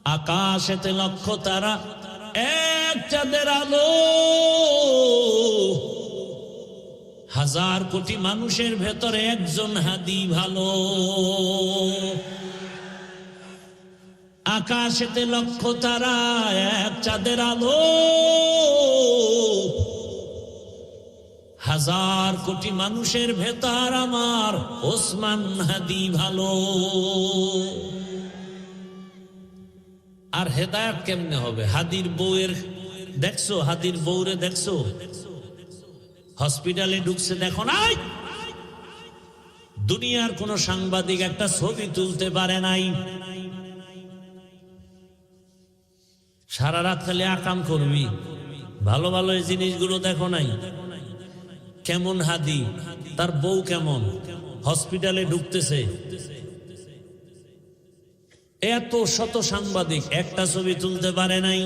আকাশেতে লক্ষ তারা, এক চাঁদের আলো, হাজার কোটি মানুষের ভেতরে একজন হাদি ভালো। আকাশেতে লক্ষ তারা, এক চাঁদের আলো, হাজার কোটি মানুষের ভেতর আমার ওসমান হাদি ভালো। আর হেদায়েত কেমনে হবে? হাদির বউয়ের দেখছো? হাদির বউরে দেখছো? হসপিটালে ঢুকছে, দেখো নাই? দুনিয়ার কোন সাংবাদিক একটা ছবি তুলতে পারে নাই। সারা রাত খালি আকাম করবি, ভালো ভালো এই জিনিসগুলো দেখো নাই? কেমন হাদি, তার বউ কেমন, হসপিটালে ঢুকতেছে, এত শত সাংবাদিক একটা ছবি তুলতে পারে নাই।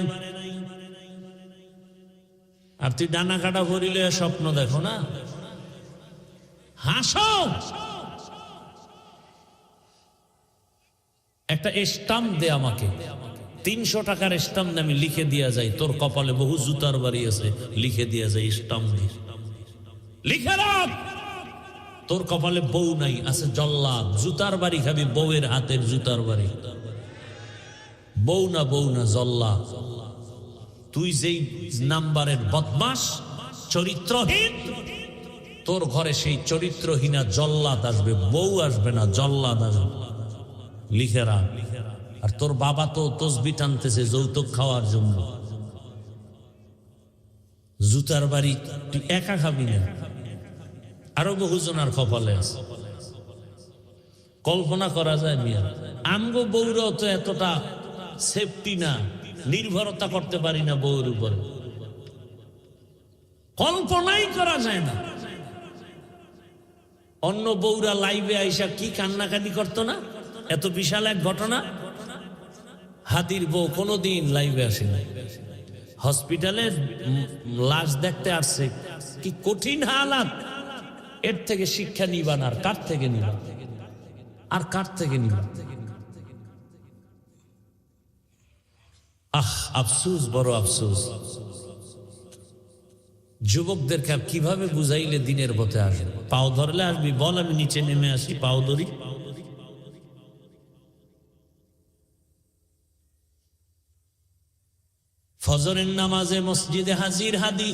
আর তুই ডানা কাটা ভরিলে স্বপ্ন দেখো না? হাসো। একটা স্টাম্প দে আমাকে, 300 টাকার স্টাম্প আমি লিখে দিয়া যাই, তোর কপালে বহু জুতার বাড়ি আছে, লিখে দিয়া যাই স্টাম্প দিয়ে, লিখে রাখ। তোর কপালে বউ নাই, আছে জল্লাদ, জুতার বাড়ি খাবি, বউয়ের হাতের জুতার বাড়ি। বউ না জল্লাদ। তুই যেই নাম্বারের বদমাস, চরিত্রহীন, তোর ঘরে সেই চরিত্রহীনা জল্লাদ আসবে, বউ আসবে না, জল্লাদ আসবে। লিখে রাখ। আর তোর বাবা তো তসবি টানতেছে যৌতুক খাওয়ার জন্য। জুতার বাড়ি তুই একা খাবি না, আরো বহুজনার কপালে আছে। কল্পনা করা যায় মিয়া, আমগো বউরাও তো এতটা সেফটি না, নির্ভরতা করতে পারি না বউর উপরে, কল্পনাই করা যায় না। অন্য বউরা লাইভে আইসা কি কান্নাকাটি করতো না? এত বিশাল এক ঘটনা। হাদির বউ কোনোদিন লাইভে আসে না, হসপিটালে লাশ দেখতে আসছে। কি কঠিন হালাত! এর থেকে শিক্ষা নিবান আর কার থেকে নিবা? আর কার থেকে নিবা? আহ, আফসোস, বড় আফসোস। যুবকদেরকে আর কিভাবে বুঝাইলে দিনের পথে আসবে? পাও ধরলে আসবি, বল আমি নিচে নেমে আসি, পাও ধরি। ফজরের নামাজে মসজিদে হাজির হাদি,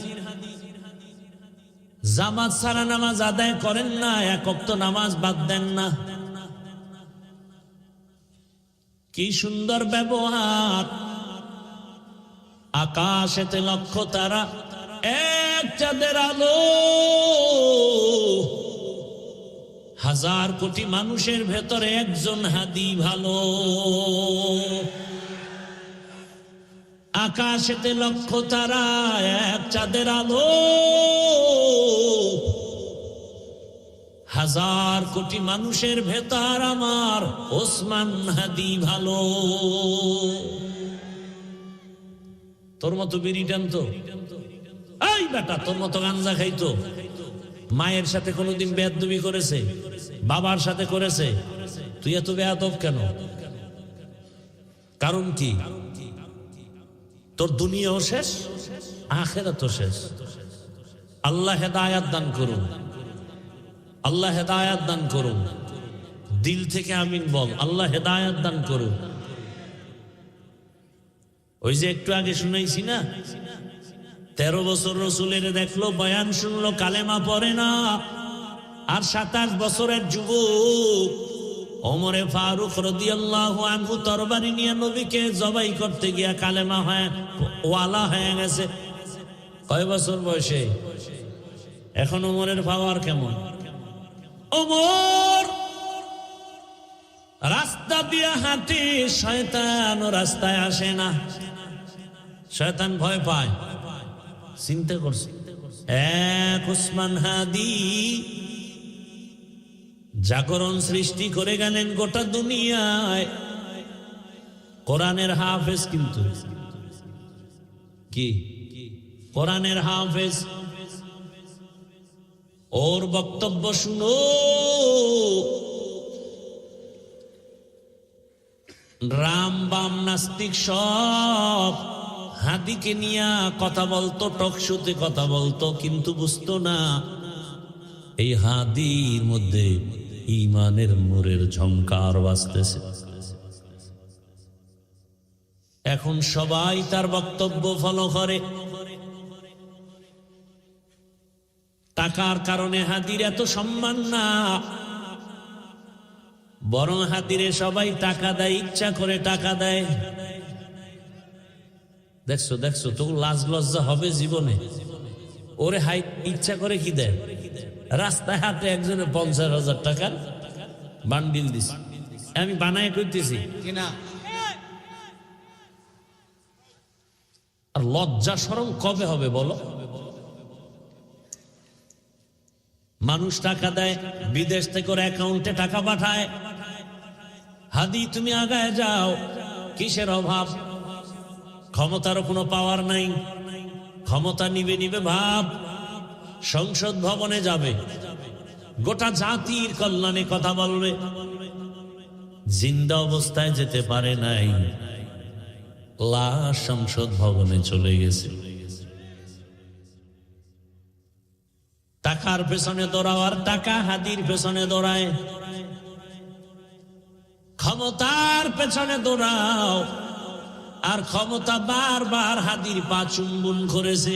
জামাত ছাড়া নামাজ আদায় করেন না, এক ওয়াক্ত নামাজ বাদ দেন না। কি সুন্দর ব্যবহার! আকাশেতে লক্ষ তারা, এক চাঁদের আলো, হাজার কোটি মানুষের ভেতরে একজন হাদি ভালো। আকাশেতে লক্ষ তারা, এক চাঁদের আলো, হাজার কোটি মানুষের ভেতর আমার ওসমান হাদি ভালো। তোর মতো বিড়ি টানতো? এই বেটা, তোর মতো গাঞ্জা খাইতো? মায়ের সাথে কোনোদিন বেয়াদবি করেছে? বাবার সাথে করেছে? তুই এত বেয়াদব কেন? কারণ কি? তোর দুনিয়াও শেষ, আখিরাতও শেষ। আল্লাহ হেদায়াত দান করুন, আল্লাহ হেদায়াত দান করুন। দিল থেকে আমিন বল, আল্লাহ হেদায়াত দান করুন। ওই যে একটু আগে শুনাইছি না, 13 বছর রসুলের দেখলো, বয়ান শুনলো, কালেমা পড়ে না। আর 27 বছরের যুবক ওমরে ফারুক রাদিয়াল্লাহু আনহু তরবারি নিয়ে নবীকে জবাই করতে গিয়া কালেমা হয় ওয়ালা হয়ে গেছে। কয় বছর বয়সে? এখন ওমরের পাওয়ার কেমন? ওমর রাস্তা দিয়ে হাঁটে, শয়তান রাস্তায় আসে না, শয়তান ভয় পায়। চিন্তা করছে, এক ওসমান হাদি জাগরণ সৃষ্টি করে গেলেন গোটা দুনিয়ায়। কোরআনের হাফেজ, কিন্তু কি কোরআনের হাফেজ। ওর বক্তব্য শুনো, রাম বাম নাস্তিক সব হাদিকে নিয়ে কথা বলতো, টকশোতে কথা বলতো, কিন্তু বুঝতো না এই হাদির মধ্যে ঈমানের নূরের ঝংকার বাজতেছে। এখন সবাই তার বক্তব্য ফলো করে। টাকার কারণে হাদির এত সম্মান না, বরং হাদিরে সবাই টাকা দেয়, ইচ্ছা করে টাকা দেয়। দেখছো দেখছো, তো লাজ লজ্জা হবে জীবনে? ওরে হাই ইচ্ছা করে কি দেয়? রাস্তায় হাতে একজনে 50,000 টাকার বান্ডিল দিস, আমি বানায় কইতেছি কিনা। আর লজ্জা শরম কবে হবে বলো? মানুষ টাকা দেয়, বিদেশ থেকে ওর অ্যাকাউন্টে টাকা পাঠায়। হাদি তুমি আগায় যাও, কিসের অভাব? ক্ষমতারও কোনো পাওয়ার নাই, ক্ষমতা নিবে নিবে ভাব। সংসদ ভবনে যাবে, গোটা জাতির কল্যাণে কথা বলবে, জিন্দা অবস্থায় যেতে পারে নাই, লাশ সংসদ ভবনে চলে গেছে। টাকার পেছনে দৌড়াও আর টাকা হাদির পেছনে দৌড়ায়। ক্ষমতার পেছনে দৌড়াও আর ক্ষমতা বারবার হাদির পা চুম্বন করেছে।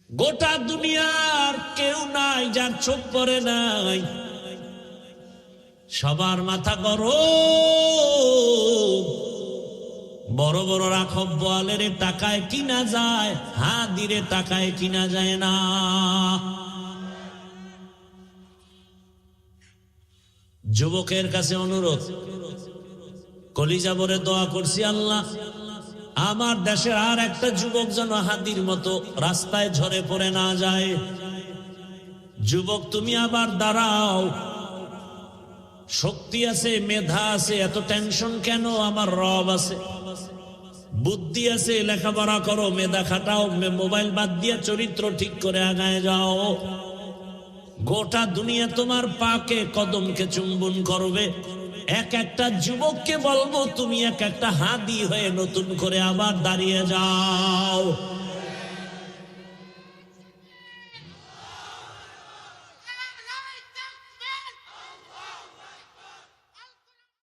গোটা দুনিয়ার কেউ নাই যার চোখ পড়ে নাই, সবার মাথা গরম। বড় বড় রাখব বোয়ালের টাকায় কিনা যায়, হাদিরে টাকায় কিনা যায় না। যুবকের কাছে অনুরোধ, কলিজা ভরে দোয়া করছি, আল্লাহ আমার দেশের আর একটা যুবক যেন হাদির মতো রাস্তায় ঝরে পড়ে না যায়। যুবক তুমি আবার দাঁড়াও, শক্তি আছে, মেধা আছে, এত টেনশন কেন? আমার রব আছে, বুদ্ধি আছে, লেখাপড়া করো, মেধা খাটাও, মোবাইল বাদ দিয়ে চরিত্র ঠিক করে আগায় যাও। গোটা দুনিয়া তোমার পাকে কদমকে চুম্বন করবে। এক একটা যুবককে বলবো তুমি এক একটা হাদি হয়ে নতুন করে আবার দাঁড়িয়ে যাও।